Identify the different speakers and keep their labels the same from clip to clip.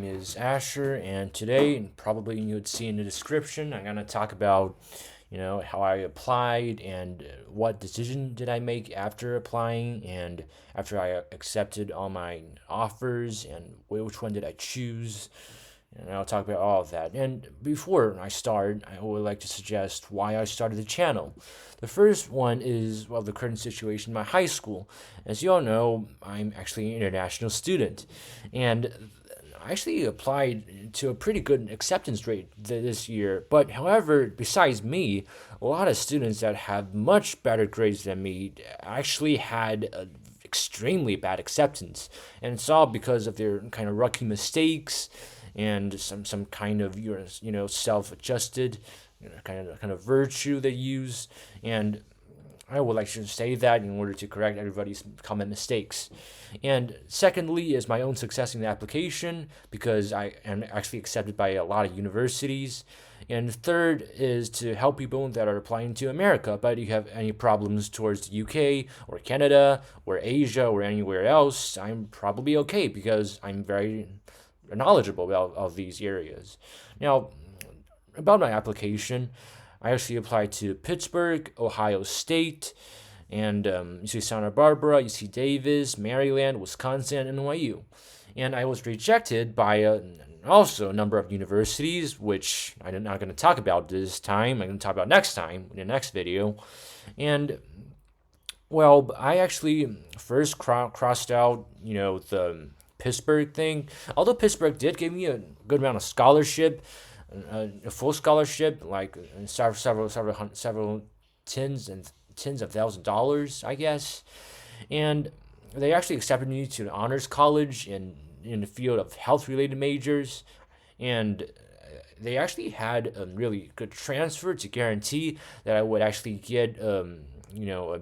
Speaker 1: name is Asher, and today, and probably you would see in the description, I'm gonna talk about, how I applied and what decision did I make after applying and after I accepted all my offers and which one did I choose. And I'll talk about all of that. And before I start, I would like to suggest why I started the channel. The first one is, well, the current situation in my high school. As you all know, I'm actually an international student. And I actually applied to a pretty good acceptance rate this year. But however, besides me, a lot of students that have much better grades than me actually had a extremely bad acceptance. And it's all because of their kind of rookie mistakes and some kind of self-adjusted kind of virtue they use. And I would like to say that in order to correct everybody's common mistakes. And secondly is my own success in the application, because I am actually accepted by a lot of universities. And third is to help people that are applying to America, but you have any problems towards the UK or Canada or Asia or anywhere else, I'm probably okay because I'm very knowledgeable about these areas. Now, about my application, I actually applied to Pittsburgh, Ohio State, and UC Santa Barbara, UC Davis, Maryland, Wisconsin, and NYU. And I was rejected by also a number of universities, which I'm not going to talk about this time. I'm going to talk about next time in the next video. And well, I actually first crossed out, the Pittsburgh thing. Although Pittsburgh did give me a good amount of scholarship, a full scholarship, like several tens of $1,000s, I guess. And they actually accepted me to an honors college in the field of health related majors, and they actually had a really good transfer to guarantee that I would actually get a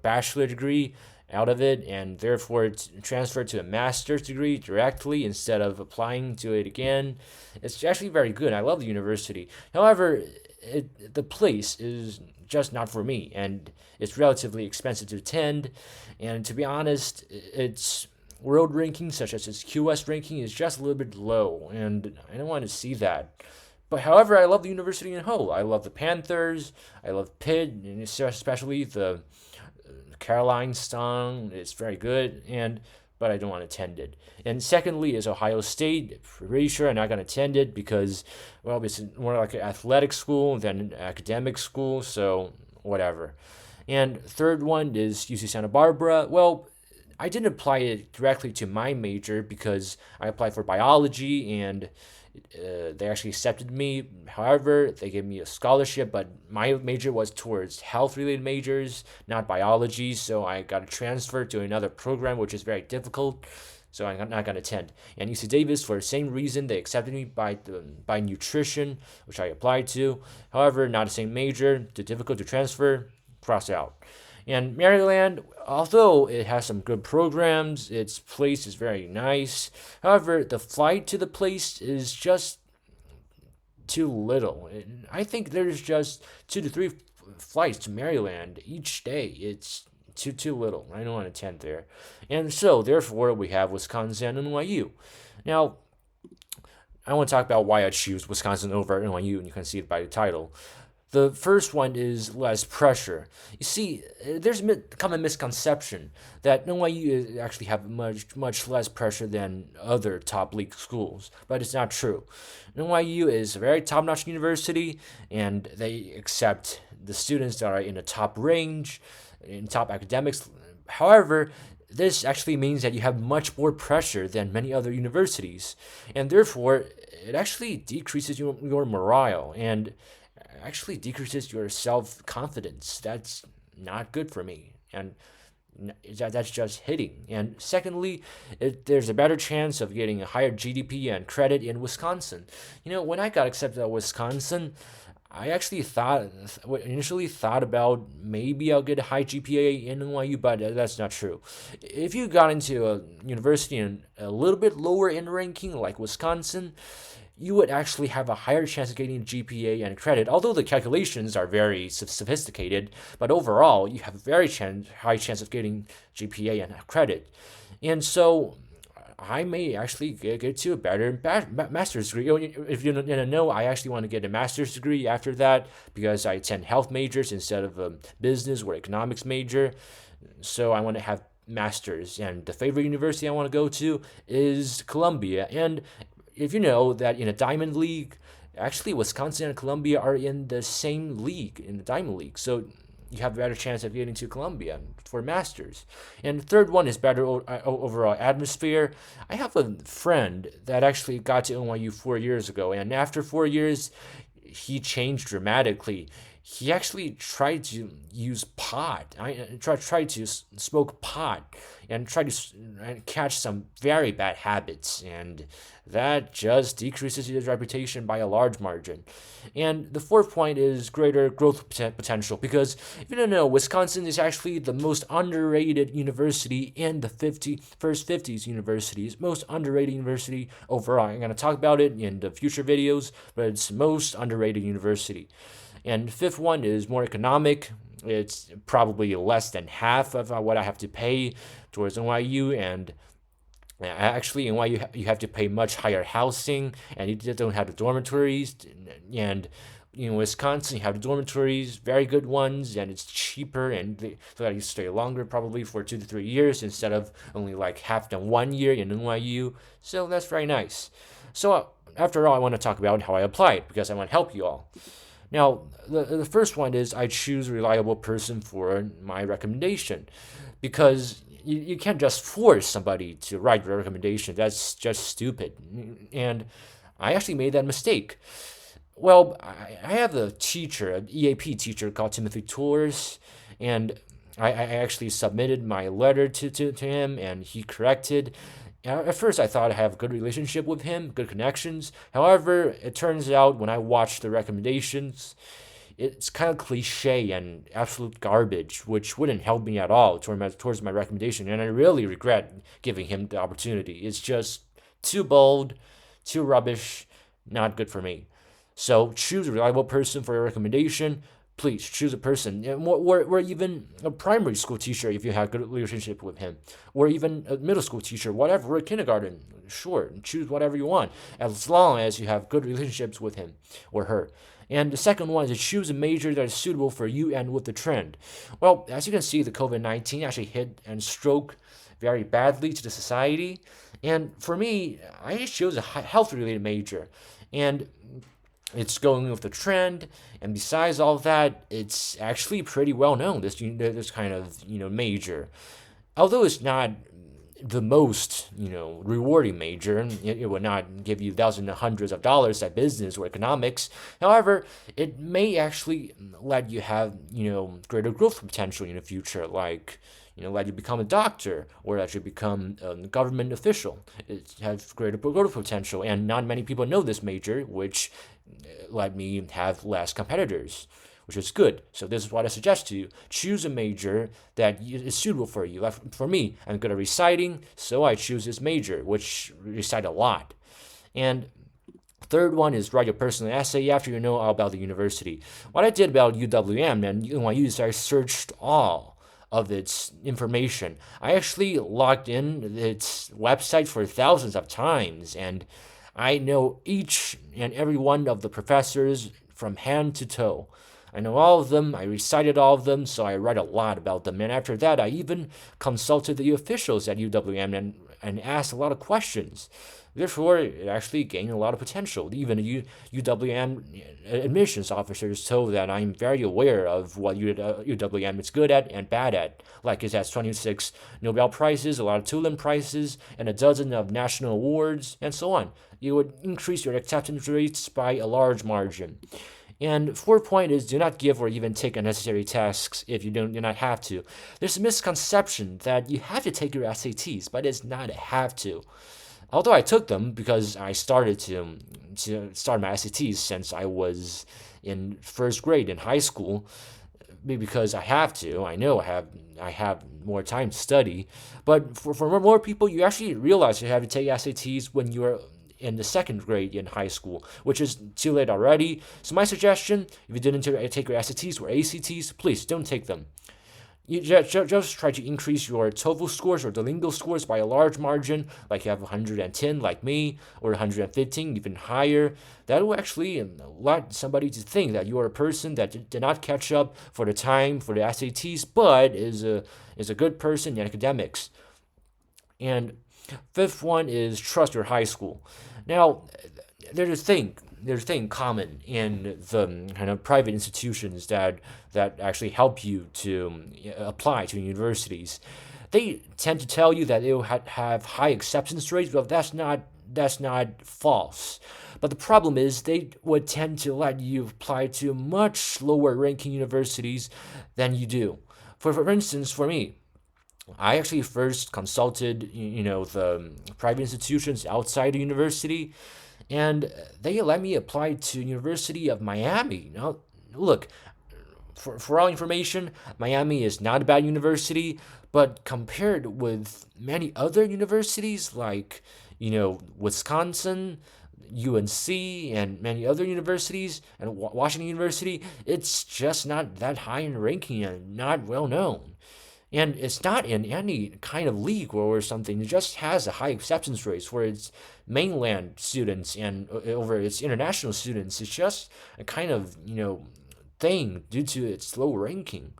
Speaker 1: bachelor degree out of it, and therefore transfer to a master's degree directly instead of applying to it again. It's actually very good. I love the university. However, the place is just not for me, and it's relatively expensive to attend. And to be honest, its world ranking, such as its QS ranking, is just a little bit low, and I don't want to see that. But however, I love the university in whole. I love the Panthers. I love Pitt, and especially the Caroline song. It's very good, but I don't want to attend it. And secondly is Ohio State. Pretty sure I'm not going to attend it because, well, it's more like an athletic school than an academic school, so whatever. And third one is UC Santa Barbara. Well, I didn't apply it directly to my major because I applied for biology, and they actually accepted me. However, they gave me a scholarship, but my major was towards health-related majors, not biology, so I got a transfer to another program, which is very difficult, so I'm not going to attend. And UC Davis, for the same reason, they accepted me by nutrition, which I applied to. However, not the same major, too difficult to transfer, cross out. And Maryland, although it has some good programs, its place is very nice. However, the flight to the place is just too little. I think there's just 2 to 3 flights to Maryland each day. It's too little. I don't want to attend there. And so, therefore, we have Wisconsin and NYU. Now, I want to talk about why I choose Wisconsin over NYU, and you can see it by the title. The first one is less pressure. You see, there's a common misconception that NYU actually have much less pressure than other top league schools, but it's not true. NYU is a very top-notch university, and they accept the students that are in the top range, in top academics. However, this actually means that you have much more pressure than many other universities, and therefore, it actually decreases your morale and actually decreases your self-confidence. That's not good for me, and that's just hitting. And secondly, there's a better chance of getting a higher GDP and credit in Wisconsin. When I got accepted at Wisconsin, I actually initially thought about maybe I'll get a high GPA in NYU, but that's not true. If you got into a university in a little bit lower in ranking, like Wisconsin, you would actually have a higher chance of getting GPA and credit, although the calculations are very sophisticated, but overall, you have a very high chance of getting GPA and credit. And so, I may actually get to a better master's degree. If you didn't know, I actually want to get a master's degree after that because I attend health majors instead of a business or economics major. So I want to have masters, and the favorite university I want to go to is Columbia. And if you know that in a Diamond League, actually Wisconsin and Columbia are in the same league, in the Diamond League. So you have a better chance of getting to Columbia for masters. And the third one is better overall atmosphere. I have a friend that actually got to NYU 4 years ago, and after 4 years, he changed dramatically. He actually tried to use pot. I tried to smoke pot and tried to catch some very bad habits, and that just decreases his reputation by a large margin. And the fourth point is greater growth potential, because if you don't know, Wisconsin is actually the most underrated university in the first 50s universities, most underrated university overall. I'm going to talk about it in the future videos, but it's most underrated university. And the fifth one is more economic. It's probably less than half of what I have to pay towards NYU, and actually in NYU you have to pay much higher housing, and you don't have the dormitories. And in Wisconsin you have the dormitories, very good ones, and it's cheaper, and so that you stay longer, probably for 2 to 3 years instead of only like half than 1 year in NYU. So that's very nice. So after all, I want to talk about how I applied because I want to help you all. Now, the first one is I choose a reliable person for my recommendation, because you can't just force somebody to write your recommendation. That's just stupid. And I actually made that mistake. Well, I have a teacher, an EAP teacher called Timothy Torres, and I actually submitted my letter to him, and he corrected. At first, I thought I have a good relationship with him, good connections. However, it turns out when I watched the recommendations, it's kind of cliche and absolute garbage, which wouldn't help me at all towards my recommendation. And I really regret giving him the opportunity. It's just too bold, too rubbish, not good for me. So choose a reliable person for your recommendation. Please choose a person, or even a primary school teacher if you have a good relationship with him, or even a middle school teacher, whatever, or kindergarten. Sure, choose whatever you want, as long as you have good relationships with him or her. And the second one is to choose a major that is suitable for you and with the trend. Well, as you can see, the COVID-19 actually hit and struck very badly to the society. And for me, I chose a health-related major. And it's going with the trend, and besides all that, it's actually pretty well known, this kind of major. Although it's not the most rewarding major, it would not give you thousands and hundreds of dollars at business or economics. However, it may actually let you have greater growth potential in the future, like let you become a doctor, or let you become a government official. It has greater growth potential, and not many people know this major, which let me have less competitors, which is good. So this is what I suggest to you. Choose a major that is suitable for you. Like for me, I'm good at reciting, so I choose this major, which recite a lot. And third one is write your personal essay after you know all about the university. What I did about UWM and NYU is I searched all of its information. I actually logged in its website for thousands of times, and I know each and every one of the professors from hand to toe. I know all of them, I recited all of them, so I read a lot about them. And after that, I even consulted the officials at UWM and asked a lot of questions. Therefore, it actually gained a lot of potential. Even the UWM admissions officers told that I'm very aware of what UWM is good at and bad at. Like it has 26 Nobel Prizes, a lot of Tulip Prizes, and a dozen of national awards, and so on. It would increase your acceptance rates by a large margin. And fourth point is do not give or even take unnecessary tasks if you do not have to. There's a misconception that you have to take your SATs, but it's not a have to. Although I took them because I started to start my SATs since I was in first grade in high school, because I have to. I know I have more time to study. But for more people, you actually realize you have to take SATs when you're in the second grade in high school, which is too late already. So my suggestion, if you didn't take your SATs or ACTs, please don't take them. You just try to increase your TOEFL scores or Duolingo scores by a large margin, like you have 110 like me, or 115, even higher. That will actually let somebody to think that you are a person that did not catch up for the time for the SATs, but is a good person in academics. And fifth one is trust your high school. Now, there's a thing common in the kind of private institutions that actually help you to apply to universities. They tend to tell you that they will have high acceptance rates, but that's not false. But the problem is they would tend to let you apply to much lower ranking universities than you do. For instance, for me, I actually first consulted, the private institutions outside the university, and they let me apply to University of Miami. Now, look, for all information, Miami is not a bad university, but compared with many other universities like, Wisconsin, UNC, and many other universities, and Washington University, it's just not that high in ranking and not well known. And it's not in any kind of league or something. It just has a high acceptance rate for its mainland students and over its international students. It's just a kind of, thing due to its low ranking.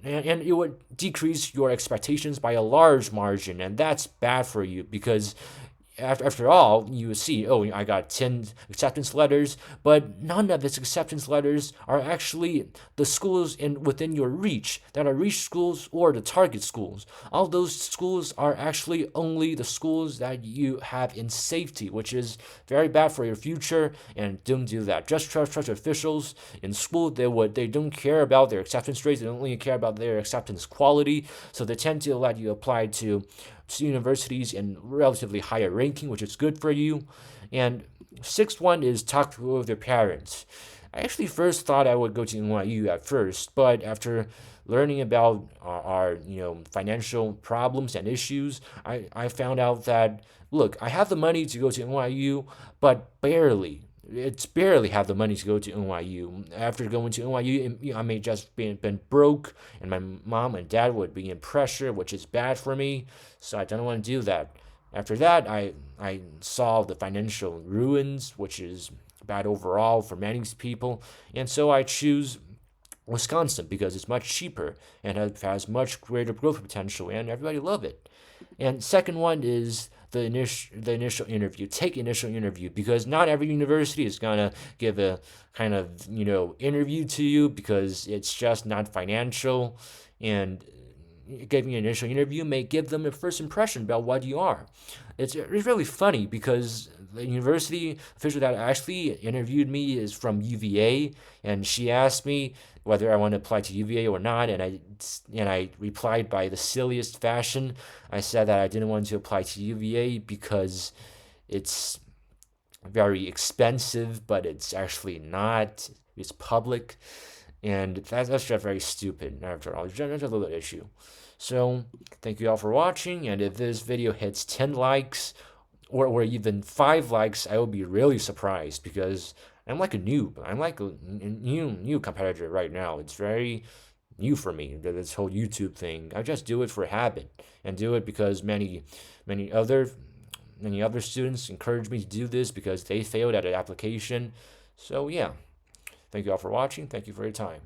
Speaker 1: And it would decrease your expectations by a large margin. And that's bad for you because after all, you see, oh, I got 10 acceptance letters, but none of its acceptance letters are actually the schools within your reach, that are reach schools or the target schools. All those schools are actually only the schools that you have in safety, which is very bad for your future, and don't do that. Just trust officials in school. They don't care about their acceptance rates, they only care about their acceptance quality, so they tend to let you apply to universities in relatively higher ranking, which is good for you. And sixth one is talk with your parents. I actually first thought I would go to NYU at first, but after learning about our financial problems and issues, I found out that look, I have the money to go to NYU, but barely. It's barely have the money to go to NYU. After going to NYU, I may just been broke, and my mom and dad would be in pressure, which is bad for me. So I don't want to do that. After that, I saw the financial ruins, which is bad overall for many people, and so I choose Wisconsin because it's much cheaper and has much greater growth potential, and everybody love it. And second one is the initial interview. Take initial interview because not every university is gonna give a kind of interview to you because it's just not financial, and giving an initial interview may give them a first impression about what you are. It's really funny because the university official that actually interviewed me is from UVA, and she asked me whether I want to apply to UVA or not, and I replied by the silliest fashion. I said that I didn't want to apply to UVA because it's very expensive, but it's actually not. It's public, and that's just very stupid. After all, it's just a little issue. So thank you all for watching, and if this video hits 10 likes or even 5 likes, I will be really surprised because I'm like a noob. I'm like a new competitor right now. It's very new for me, this whole YouTube thing. I just do it for habit and do it because many other students encourage me to do this because they failed at an application. So yeah, thank you all for watching. Thank you for your time.